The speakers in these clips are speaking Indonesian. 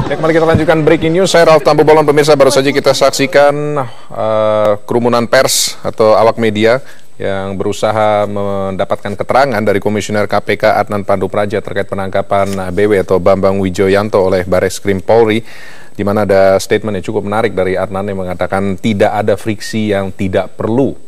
Ya, kembali kita lanjutkan breaking news. Saya Ralf Tampu Bolon. Pemirsa, baru saja kita saksikan kerumunan pers atau awak media yang berusaha mendapatkan keterangan dari Komisioner KPK Adnan Pandu Praja terkait penangkapan BW atau Bambang Wijoyanto oleh Bareskrim Polri, di mana ada statement yang cukup menarik dari Adnan yang mengatakan tidak ada friksi yang tidak perlu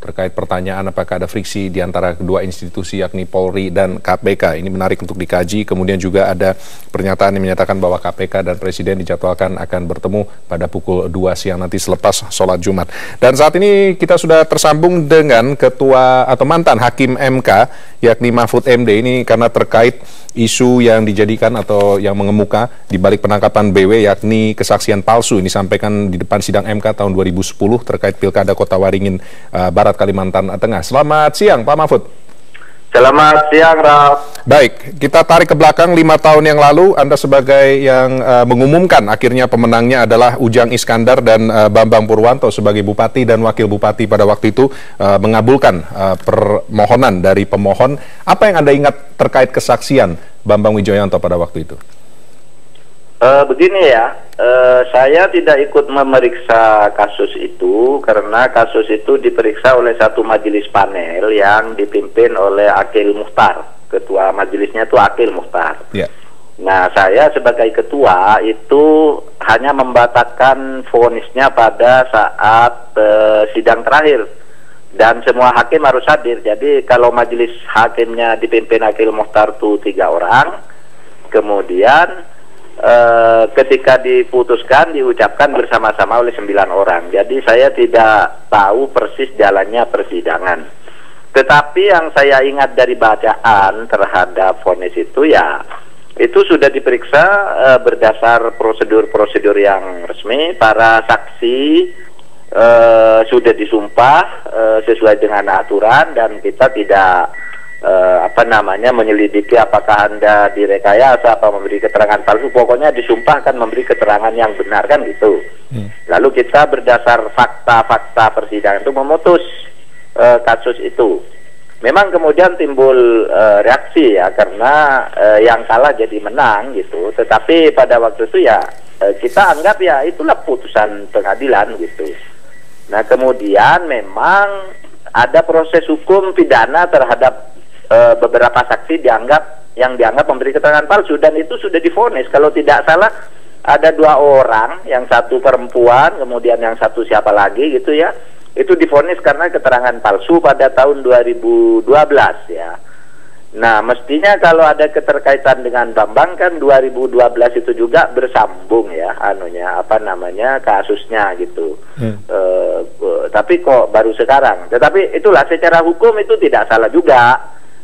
terkait pertanyaan apakah ada friksi di antara kedua institusi yakni Polri dan KPK. Ini menarik untuk dikaji. Kemudian juga ada pernyataan yang menyatakan bahwa KPK dan Presiden dijadwalkan akan bertemu pada pukul 2 siang nanti selepas sholat Jumat. Dan saat ini kita sudah tersambung dengan ketua atau mantan Hakim MK yakni Mahfud MD, ini karena terkait isu yang dijadikan atau yang mengemuka di balik penangkapan BW yakni kesaksian palsu. Ini disampaikan di depan sidang MK tahun 2010 terkait Pilkada Kota Waringin Barat, Kalimantan Tengah. Selamat siang, Pak Mahfud. Selamat siang, Ralf. Baik, kita tarik ke belakang 5 tahun yang lalu. Anda sebagai yang mengumumkan akhirnya pemenangnya adalah Ujang Iskandar dan Bambang Purwanto sebagai Bupati dan Wakil Bupati pada waktu itu mengabulkan permohonan dari pemohon. Apa yang Anda ingat terkait kesaksian Bambang Wijoyanto pada waktu itu? Begini ya, saya tidak ikut memeriksa kasus itu karena kasus itu diperiksa oleh satu majelis panel yang dipimpin oleh Akil Mukhtar. Ketua majelisnya itu Akil Mukhtar. Yeah. Nah, saya sebagai ketua itu hanya membatalkan vonisnya pada saat sidang terakhir. Dan semua hakim harus hadir. Jadi kalau majelis hakimnya dipimpin Akil Mukhtar itu 3 orang, kemudian ketika diputuskan diucapkan bersama-sama oleh 9 orang. Jadi saya tidak tahu persis jalannya persidangan. Tetapi yang saya ingat dari bacaan terhadap vonis itu ya, itu sudah diperiksa berdasar prosedur-prosedur yang resmi. Para saksi sudah disumpah sesuai dengan aturan dan kita tidak menyelidiki apakah Anda direkayasa apa memberi keterangan palsu. Pokoknya disumpahkan memberi keterangan yang benar, kan gitu. Lalu kita berdasar fakta-fakta persidangan itu memutus kasus itu. Memang kemudian timbul reaksi ya, karena yang kalah jadi menang gitu. Tetapi pada waktu itu ya kita anggap ya itulah putusan pengadilan gitu. Nah, kemudian memang ada proses hukum pidana terhadap beberapa saksi yang dianggap memberi keterangan palsu, dan itu sudah divonis. Kalau tidak salah ada 2 orang, yang satu perempuan, kemudian yang satu siapa lagi gitu ya, itu divonis karena keterangan palsu pada tahun 2012 ya. Nah, mestinya kalau ada keterkaitan dengan Bambang kan 2012 itu juga bersambung ya kasusnya gitu. Tapi kok baru sekarang. Tetapi itulah secara hukum itu tidak salah juga.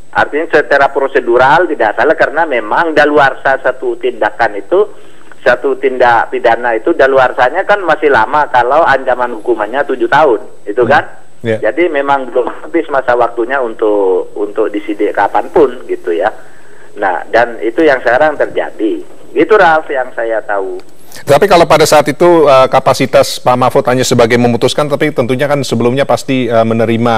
Artinya secara prosedural tidak salah karena memang daluarsa satu tindakan itu, satu tindak pidana itu daluarsanya kan masih lama kalau ancaman hukumannya 7 tahun, itu kan? Yeah. Jadi memang belum habis masa waktunya untuk disidik kapanpun gitu ya. Nah, dan itu yang sekarang terjadi. Itu Ralf yang saya tahu. Tapi kalau pada saat itu kapasitas Pak Mahfud hanya sebagai memutuskan, tapi tentunya kan sebelumnya pasti menerima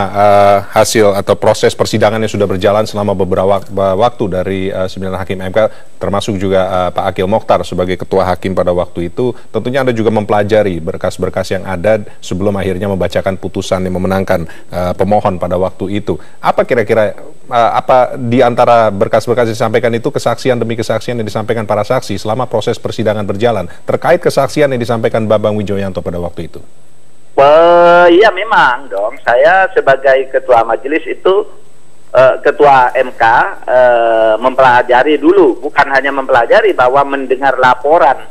hasil atau proses persidangan yang sudah berjalan selama beberapa waktu dari 9 hakim MK, termasuk juga Pak Akil Mukhtar sebagai ketua hakim pada waktu itu. Tentunya Anda juga mempelajari berkas-berkas yang ada sebelum akhirnya membacakan putusan yang memenangkan pemohon pada waktu itu. Apa kira-kira apa di antara berkas-berkas yang disampaikan itu kesaksian demi kesaksian yang disampaikan para saksi selama proses persidangan berjalan terkait kesaksian yang disampaikan Bambang Wijoyanto pada waktu itu? Iya memang dong. Saya sebagai ketua majelis itu, ketua MK mempelajari dulu, bukan hanya mempelajari, bahwa mendengar laporan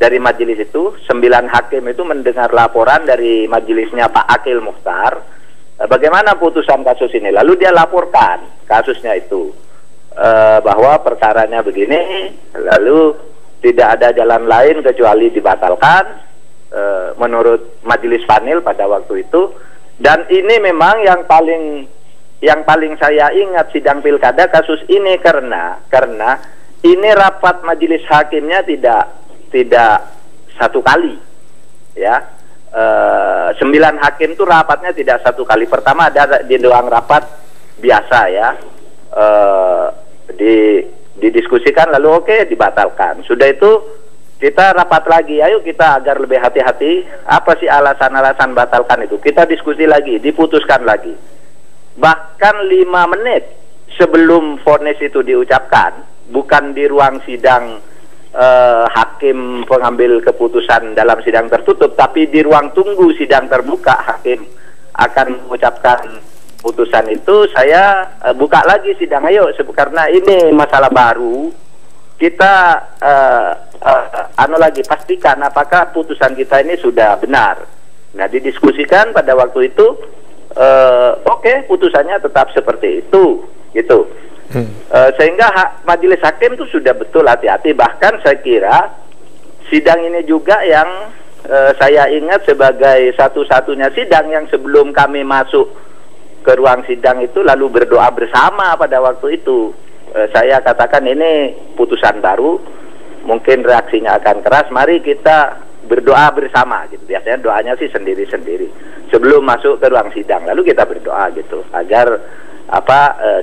dari majelis itu. 9 hakim itu mendengar laporan dari majelisnya Pak Akil Mukhtar, bagaimana putusan kasus ini. Lalu dia laporkan kasusnya itu, bahwa perkaranya begini, lalu tidak ada jalan lain kecuali dibatalkan menurut majelis panel pada waktu itu. Dan ini memang yang paling saya ingat sidang pilkada kasus ini karena ini rapat majelis hakimnya tidak satu kali ya. 9 hakim itu rapatnya tidak satu kali. Pertama ada di ruang rapat biasa ya, didiskusikan lalu oke, dibatalkan. Sudah itu kita rapat lagi, ayo kita agar lebih hati-hati. Apa sih alasan-alasan batalkan itu? Kita diskusi lagi, diputuskan lagi. Bahkan 5 menit sebelum vonis itu diucapkan, bukan di ruang sidang hakim pengambil keputusan dalam sidang tertutup, tapi di ruang tunggu sidang terbuka hakim akan mengucapkan putusan itu, saya buka lagi sidang, ayo, karena ini masalah baru, kita pastikan apakah putusan kita ini sudah benar. Nah, didiskusikan pada waktu itu, oke, putusannya tetap seperti itu, gitu. Sehingga majelis hakim itu sudah betul hati-hati. Bahkan saya kira sidang ini juga yang saya ingat sebagai satu-satunya sidang yang sebelum kami masuk ke ruang sidang itu lalu berdoa bersama pada waktu itu. Saya katakan ini putusan baru, mungkin reaksinya akan keras, mari kita berdoa bersama gitu. Biasanya doanya sih sendiri-sendiri sebelum masuk ke ruang sidang, lalu kita berdoa gitu agar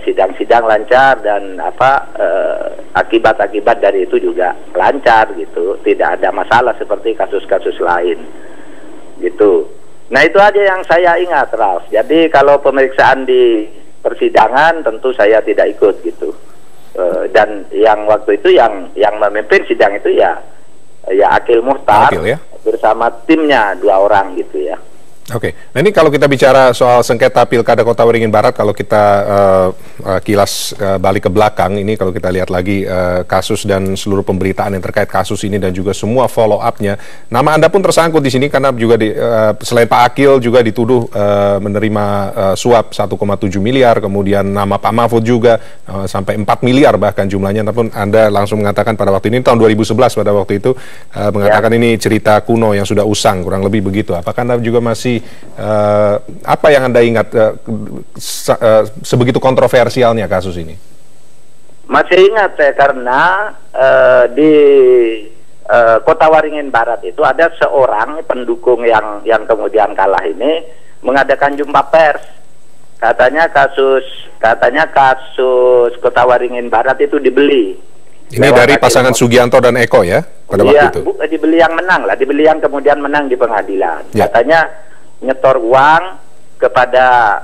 sidang-sidang lancar dan akibat-akibat dari itu juga lancar gitu, tidak ada masalah seperti kasus-kasus lain gitu. Nah, itu aja yang saya ingat, Ralf. Jadi kalau pemeriksaan di persidangan tentu saya tidak ikut gitu. Dan yang waktu itu yang memimpin sidang itu ya Akil Muhtar ya? Bersama timnya 2 orang gitu ya. Oke, nah ini kalau kita bicara soal sengketa Pilkada Kota Waringin Barat, kalau kita kilas balik ke belakang, ini kalau kita lihat lagi kasus dan seluruh pemberitaan yang terkait kasus ini dan juga semua follow up-nya, nama Anda pun tersangkut di sini karena juga selain Pak Akil juga dituduh menerima suap 1,7 miliar, kemudian nama Pak Mahfud juga sampai 4 miliar bahkan jumlahnya, namun Anda langsung mengatakan pada waktu ini, tahun 2011 pada waktu itu, mengatakan ini cerita kuno yang sudah usang, kurang lebih begitu. Apakah Anda juga masih apa yang Anda ingat sebegitu kontroversialnya kasus ini? Masih ingat ya, karena di Kota Waringin Barat itu ada seorang pendukung yang kemudian kalah ini mengadakan jumpa pers. Katanya kasus Kota Waringin Barat itu dibeli. Ini dari pasangan Sugianto dan Eko ya pada waktu itu? Iya, dibeli yang menang lah, dibeli yang kemudian menang di pengadilan. Ya. Katanya nyetor uang kepada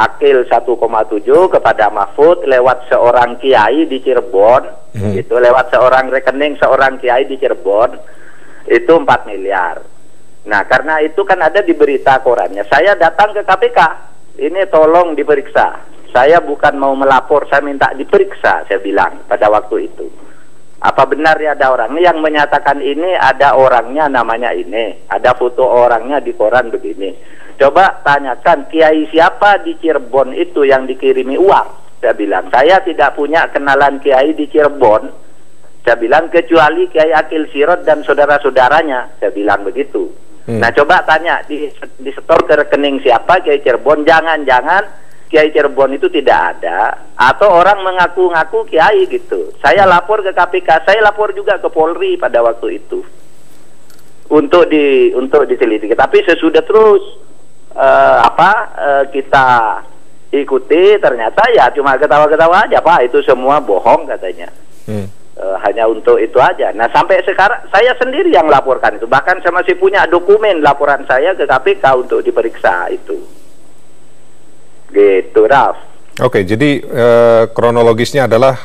Akil 1,7, kepada Mahfud lewat seorang kiai di Cirebon, gitu, lewat seorang rekening seorang kiai di Cirebon, itu 4 miliar. Nah, karena itu kan ada di berita korannya. Saya datang ke KPK, ini tolong diperiksa. Saya bukan mau melapor, saya minta diperiksa, saya bilang pada waktu itu. Apa benar ya ada orang ini yang menyatakan ini, ada orangnya namanya ini, ada foto orangnya di koran begini. Coba tanyakan kiai siapa di Cirebon itu yang dikirimi uang. Saya bilang, saya tidak punya kenalan kiai di Cirebon. Saya bilang kecuali Kiai Akil Sirot dan saudara-saudaranya. Saya bilang begitu. Nah, coba tanya disetor ke rekening siapa Kiai Cirebon. Jangan-jangan Kiai Cirebon itu tidak ada, atau orang mengaku-ngaku kiai gitu. Saya lapor ke KPK, saya lapor juga ke Polri pada waktu itu untuk diselidiki. Tapi sesudah terus kita ikuti, ternyata ya cuma ketawa-ketawa aja, Pak, itu semua bohong katanya. Hanya untuk itu aja. Nah, sampai sekarang saya sendiri yang laporkan itu, bahkan saya masih punya dokumen laporan saya ke KPK untuk diperiksa itu. Gitu, Ralf. Oke, jadi kronologisnya adalah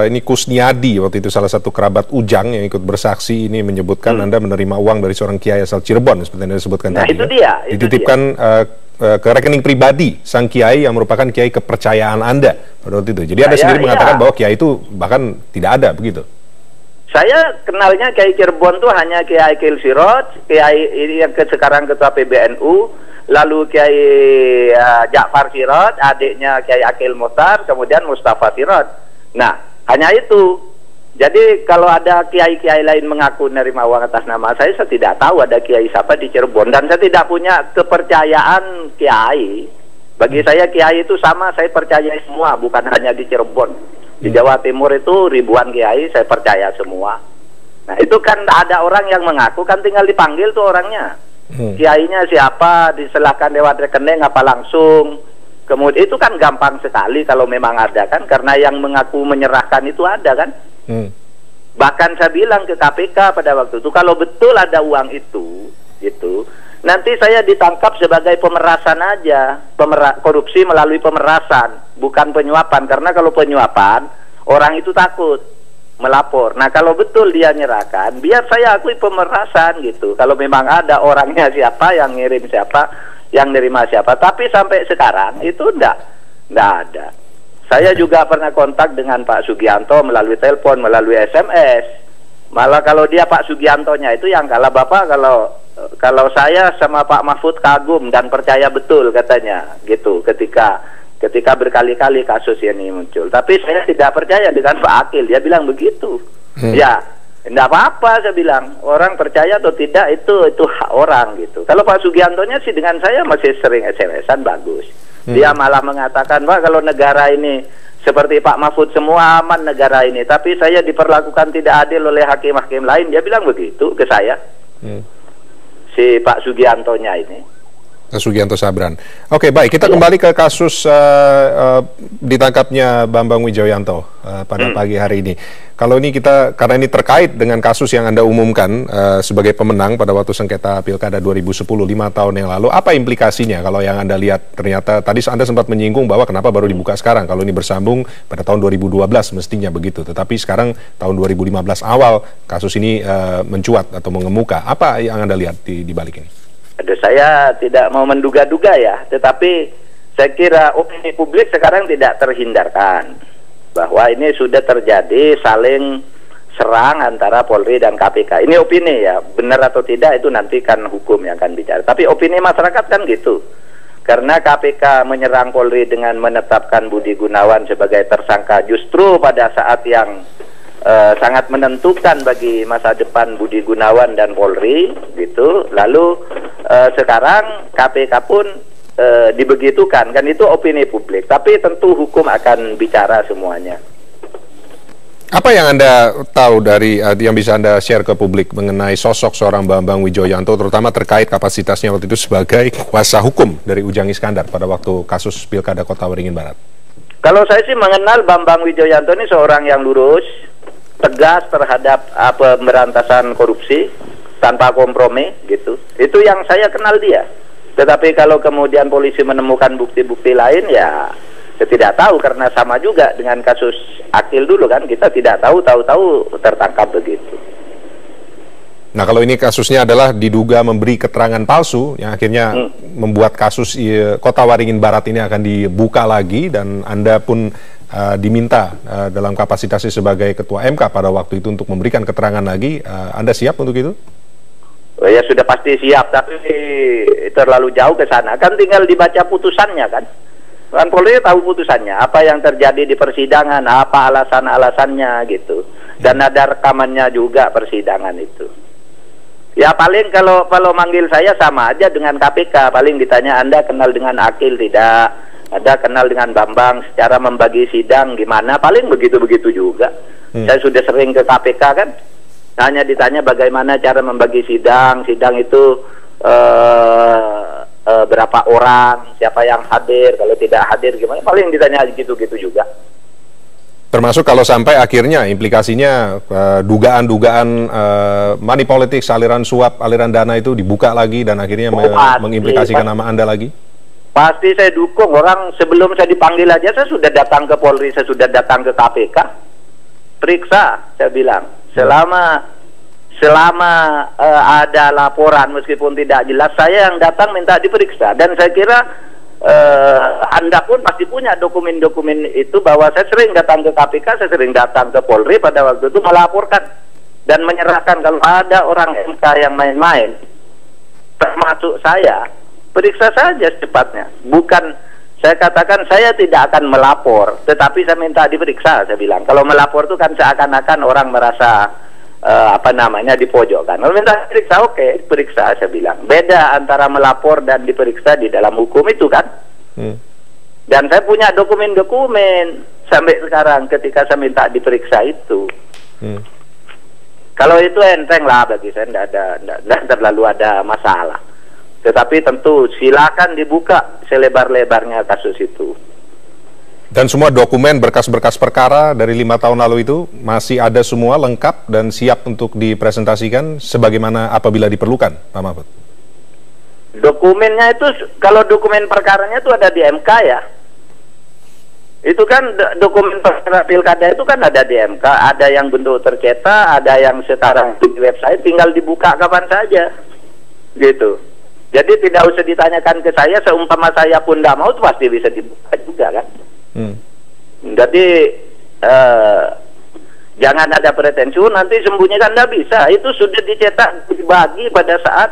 ini Kusniadi waktu itu salah satu kerabat Ujang yang ikut bersaksi ini menyebutkan Anda menerima uang dari seorang kiai asal Cirebon seperti yang disebutkan tadi. Itu dia. Dititipkan ke rekening pribadi sang kiai yang merupakan kiai kepercayaan Anda pada waktu itu. Jadi Anda sendiri mengatakan bahwa kiai itu bahkan tidak ada begitu. Saya kenalnya Kiai Cirebon tuh hanya Kiai Akil Sirot, Kiai ini yang sekarang ketua PBNU. Lalu Kiai Ja'far Sirot, adiknya Kiai Akil Muhtar, kemudian Mustafa Sirot. Nah, hanya itu. Jadi kalau ada kiai-kiai lain mengaku menerima uang atas nama saya tidak tahu ada kiai siapa di Cirebon. Dan saya tidak punya kepercayaan kiai. Bagi saya kiai itu sama, saya percaya semua, bukan hanya di Cirebon. Di Jawa Timur itu ribuan kiai, saya percaya semua. Nah, itu kan ada orang yang mengaku, kan tinggal dipanggil tuh orangnya. Kiainya siapa, diserahkan lewat rekening apa langsung. Kemudian itu kan gampang sekali kalau memang ada kan, karena yang mengaku menyerahkan itu ada kan. Bahkan saya bilang ke KPK pada waktu itu, kalau betul ada uang itu, gitu, nanti saya ditangkap sebagai pemerasan aja, korupsi melalui pemerasan, bukan penyuapan. Karena kalau penyuapan, orang itu takut melapor. Nah, kalau betul dia nyerahkan, biar saya akui pemerasan gitu. Kalau memang ada orangnya siapa, yang ngirim siapa, yang nerima siapa. Tapi sampai sekarang itu enggak ada. Saya juga pernah kontak dengan Pak Sugianto melalui telepon, melalui SMS. Malah kalau dia Pak Sugiantonya itu yang kalah Bapak, kalau saya sama Pak Mahfud kagum dan percaya betul katanya gitu ketika berkali-kali kasus ini muncul. Tapi saya tidak percaya dengan Pak Akil, dia bilang begitu. Ya, enggak apa-apa saya bilang. Orang percaya atau tidak itu hak orang gitu. Kalau Pak Sugiantonya sih dengan saya masih sering SMS-an bagus. Dia malah mengatakan, Pak, kalau negara ini seperti Pak Mahfud semua aman negara ini, tapi saya diperlakukan tidak adil oleh hakim-hakim lain. Dia bilang begitu ke saya. Si Pak Sugiantonya ini. Sugianto Sabran. Oke, baik. Kita kembali ke kasus ditangkapnya Bambang Wijoyanto pada pagi hari ini. Kalau ini karena ini terkait dengan kasus yang Anda umumkan sebagai pemenang pada waktu sengketa Pilkada 2010, 5 tahun yang lalu, apa implikasinya kalau yang Anda lihat? Ternyata tadi Anda sempat menyinggung bahwa kenapa baru dibuka sekarang, kalau ini bersambung pada tahun 2012 mestinya begitu. Tetapi sekarang tahun 2015 awal kasus ini mencuat atau mengemuka. Apa yang Anda lihat di balik ini? Aduh, saya tidak mau menduga-duga ya, tetapi saya kira opini publik sekarang tidak terhindarkan bahwa ini sudah terjadi saling serang antara Polri dan KPK. Ini opini ya, benar atau tidak itu nanti kan hukum yang akan bicara. Tapi opini masyarakat kan gitu. Karena KPK menyerang Polri dengan menetapkan Budi Gunawan sebagai tersangka justru pada saat yang sangat menentukan bagi masa depan Budi Gunawan dan Polri gitu. Lalu sekarang KPK pun dibegitukan, kan itu opini publik. Tapi tentu hukum akan bicara semuanya. Apa yang Anda tahu dari yang bisa Anda share ke publik mengenai sosok seorang Bambang Wijoyanto, terutama terkait kapasitasnya waktu itu sebagai kuasa hukum dari Ujang Iskandar pada waktu kasus Pilkada Kota Waringin Barat? Kalau saya sih mengenal Bambang Wijoyanto ini seorang yang lurus, tegas terhadap pemberantasan korupsi tanpa kompromi gitu. Itu yang saya kenal dia. Tetapi kalau kemudian polisi menemukan bukti-bukti lain ya saya tidak tahu, karena sama juga dengan kasus Akil dulu kan, kita tidak tahu tertangkap begitu. Nah, kalau ini kasusnya adalah diduga memberi keterangan palsu yang akhirnya membuat kasus Kota Waringin Barat ini akan dibuka lagi, dan Anda pun diminta dalam kapasitasnya sebagai Ketua MK pada waktu itu untuk memberikan keterangan lagi. Anda siap untuk itu? Oh ya, sudah pasti siap, tapi terlalu jauh ke sana. Kan tinggal dibaca putusannya kan. Kan Polri tahu putusannya, apa yang terjadi di persidangan, apa alasan-alasannya gitu. Dan ada rekamannya juga persidangan itu. Ya paling kalau manggil saya sama aja dengan KPK, paling ditanya Anda kenal dengan Akil tidak, ada kenal dengan Bambang, secara membagi sidang gimana, paling begitu-begitu juga. Saya sudah sering ke KPK kan, hanya ditanya bagaimana cara membagi sidang itu berapa orang, siapa yang hadir, kalau tidak hadir gimana, paling ditanya gitu-gitu juga. Termasuk kalau sampai akhirnya implikasinya dugaan-dugaan money politics, aliran suap, aliran dana itu dibuka lagi dan akhirnya mengimplikasikan nama Anda lagi? Pasti saya dukung. Orang sebelum saya dipanggil aja saya sudah datang ke Polri, saya sudah datang ke KPK. Periksa, saya bilang. Selama ada laporan meskipun tidak jelas, saya yang datang minta diperiksa. Dan saya kira Anda pun pasti punya dokumen-dokumen itu, bahwa saya sering datang ke KPK, saya sering datang ke Polri pada waktu itu melaporkan dan menyerahkan kalau ada orang MK yang main-main, termasuk saya, periksa saja secepatnya. Bukan saya katakan saya tidak akan melapor, tetapi saya minta diperiksa, saya bilang. Kalau melapor itu kan seakan-akan orang merasa dipojokkan. Kalau minta diperiksa, oke, periksa, saya bilang. Beda antara melapor dan diperiksa di dalam hukum itu kan. Dan saya punya dokumen-dokumen sampai sekarang ketika saya minta diperiksa itu. Kalau itu enteng lah bagi saya, tidak terlalu ada masalah. Tetapi tentu silakan dibuka selebar-lebarnya kasus itu. Dan semua dokumen berkas-berkas perkara dari 5 tahun lalu itu masih ada semua lengkap dan siap untuk dipresentasikan sebagaimana apabila diperlukan, Pak Mahfud? Dokumennya itu, kalau dokumen perkaranya itu ada di MK ya. Itu kan dokumen perkara pilkada itu kan ada di MK, ada yang bentuk tercetak, ada yang sekarang di website, tinggal dibuka kapan saja, gitu. Jadi tidak usah ditanyakan ke saya, seumpama saya pun tidak mau, itu pasti bisa dibuka juga kan. Jadi jangan ada pretensi, nanti sembunyikan, tidak bisa. Itu sudah dicetak, dibagi pada saat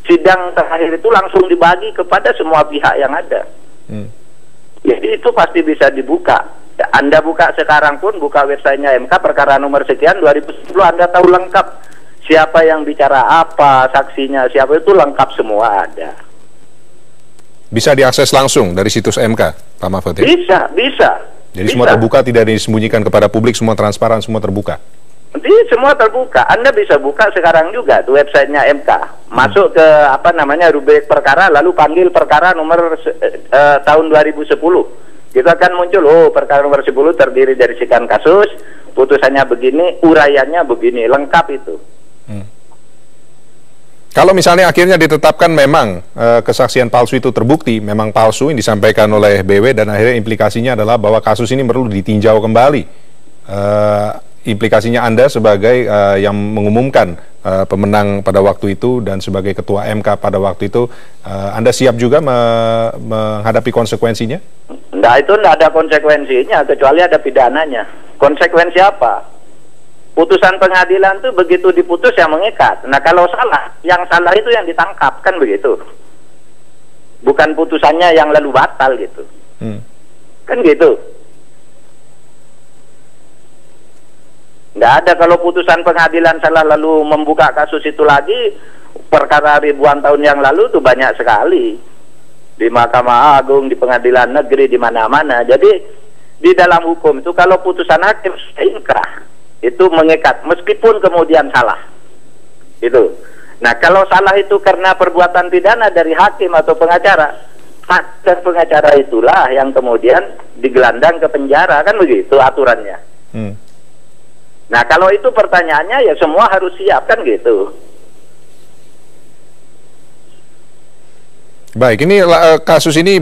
sidang terakhir itu langsung dibagi kepada semua pihak yang ada. Jadi itu pasti bisa dibuka. Anda buka sekarang pun, buka websitenya MK, perkara nomor sekian 2010, Anda tahu lengkap siapa yang bicara apa, saksinya siapa, itu lengkap semua ada. Bisa diakses langsung dari situs MK, Pak Mahfud ya? Bisa. Jadi semua terbuka, tidak disembunyikan kepada publik, semua transparan, semua terbuka? Nanti semua terbuka. Anda bisa buka sekarang juga tuh websitenya MK. Masuk ke rubrik perkara, lalu panggil perkara nomor tahun 2010. Kita akan muncul, perkara nomor 10 terdiri dari sekian kasus, putusannya begini, uraiannya begini, lengkap itu. Kalau misalnya akhirnya ditetapkan memang kesaksian palsu itu terbukti, memang palsu yang disampaikan oleh BW, dan akhirnya implikasinya adalah bahwa kasus ini perlu ditinjau kembali. Implikasinya Anda sebagai yang mengumumkan pemenang pada waktu itu dan sebagai ketua MK pada waktu itu, Anda siap juga menghadapi konsekuensinya? Nah, itu tidak ada konsekuensinya kecuali ada pidananya. Konsekuensi apa? Putusan pengadilan itu begitu diputus yang mengikat. Nah, kalau salah, yang salah itu yang ditangkap, kan begitu. Bukan putusannya yang lalu batal gitu. Kan gitu. Nggak ada, kalau putusan pengadilan salah lalu membuka kasus itu lagi, perkara ribuan tahun yang lalu itu banyak sekali. Di Mahkamah Agung, di Pengadilan Negeri, di mana-mana. Jadi, di dalam hukum itu kalau putusan hakim sudah inkrah, itu mengikat, meskipun kemudian salah. Itu. Nah, kalau salah itu karena perbuatan pidana dari hakim atau pengacara, hak dan pengacara itulah yang kemudian digelandang ke penjara, kan begitu aturannya. Nah, kalau itu pertanyaannya, ya semua harus siap, kan gitu. Baik, ini kasus ini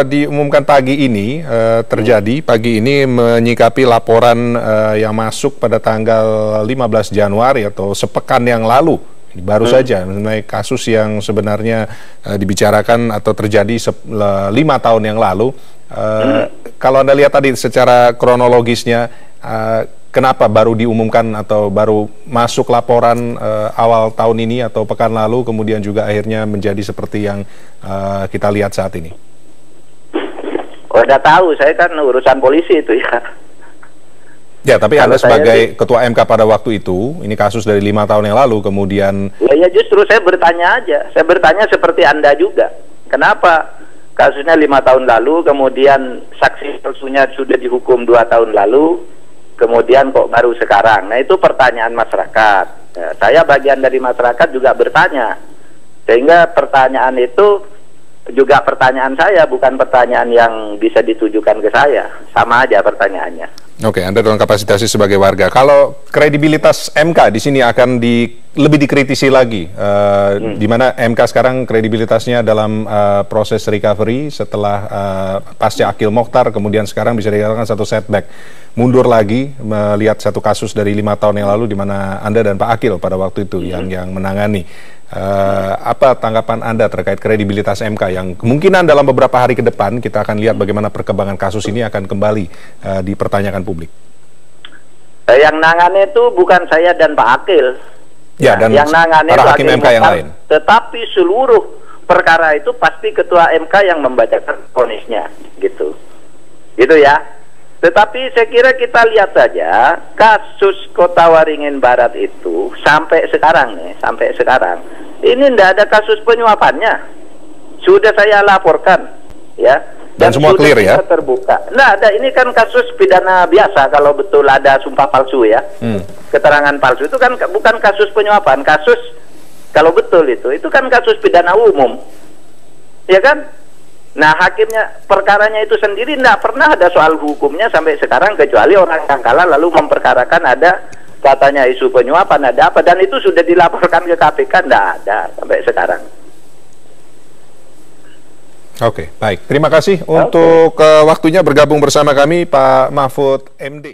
diumumkan pagi ini, terjadi pagi ini menyikapi laporan yang masuk pada tanggal 15 Januari atau sepekan yang lalu. Baru saja mengenai kasus yang sebenarnya dibicarakan atau terjadi 5 tahun yang lalu. Kalau Anda lihat tadi secara kronologisnya, kenapa baru diumumkan atau baru masuk laporan awal tahun ini atau pekan lalu, kemudian juga akhirnya menjadi seperti yang kita lihat saat ini? Udah tahu, saya kan urusan polisi itu ya. Ya, tapi Anda sebagai ketua MK pada waktu itu, ini kasus dari 5 tahun yang lalu, kemudian... Ya justru saya bertanya aja, saya bertanya seperti Anda juga. Kenapa kasusnya 5 tahun lalu, kemudian saksi palsunya sudah dihukum 2 tahun lalu, kemudian kok baru sekarang? Nah, itu pertanyaan masyarakat. Ya, saya bagian dari masyarakat juga bertanya. Sehingga pertanyaan itu juga pertanyaan saya, bukan pertanyaan yang bisa ditujukan ke saya. Sama aja pertanyaannya. Oke, Anda dalam kapasitasnya sebagai warga. Kalau kredibilitas MK di sini akan lebih dikritisi lagi, di mana MK sekarang kredibilitasnya dalam proses recovery setelah pasca Akil Mokhtar, kemudian sekarang bisa dikatakan satu setback, mundur lagi melihat satu kasus dari 5 tahun yang lalu di mana Anda dan Pak Akil pada waktu itu yang menangani. Apa tanggapan Anda terkait kredibilitas MK yang kemungkinan dalam beberapa hari ke depan kita akan lihat bagaimana perkembangan kasus ini akan kembali dipertanyakan publik? Yang nangani itu bukan saya dan Pak Akil. Ya, dan yang nangani para hakim MK yang lain. Tetapi seluruh perkara itu pasti ketua MK yang membacakan vonisnya, gitu. Gitu ya. Tetapi saya kira kita lihat saja kasus Kota Waringin Barat itu sampai sekarang nih, sampai sekarang ini tidak ada kasus penyuapannya. Sudah saya laporkan, ya. Dan semua clear ya? Terbuka. Nah, ada ini kan kasus pidana biasa kalau betul ada sumpah palsu ya. Keterangan palsu itu kan bukan kasus penyuapan, kasus kalau betul itu kan kasus pidana umum. Ya kan? Nah, hakimnya perkaranya itu sendiri tidak pernah ada soal hukumnya sampai sekarang, kecuali orang yang kalah lalu memperkarakan ada katanya isu penyuapan, ada apa, dan itu sudah dilaporkan ke KPK, tidak ada sampai sekarang. Oke, baik. Terima kasih untuk waktunya bergabung bersama kami, Pak Mahfud MD.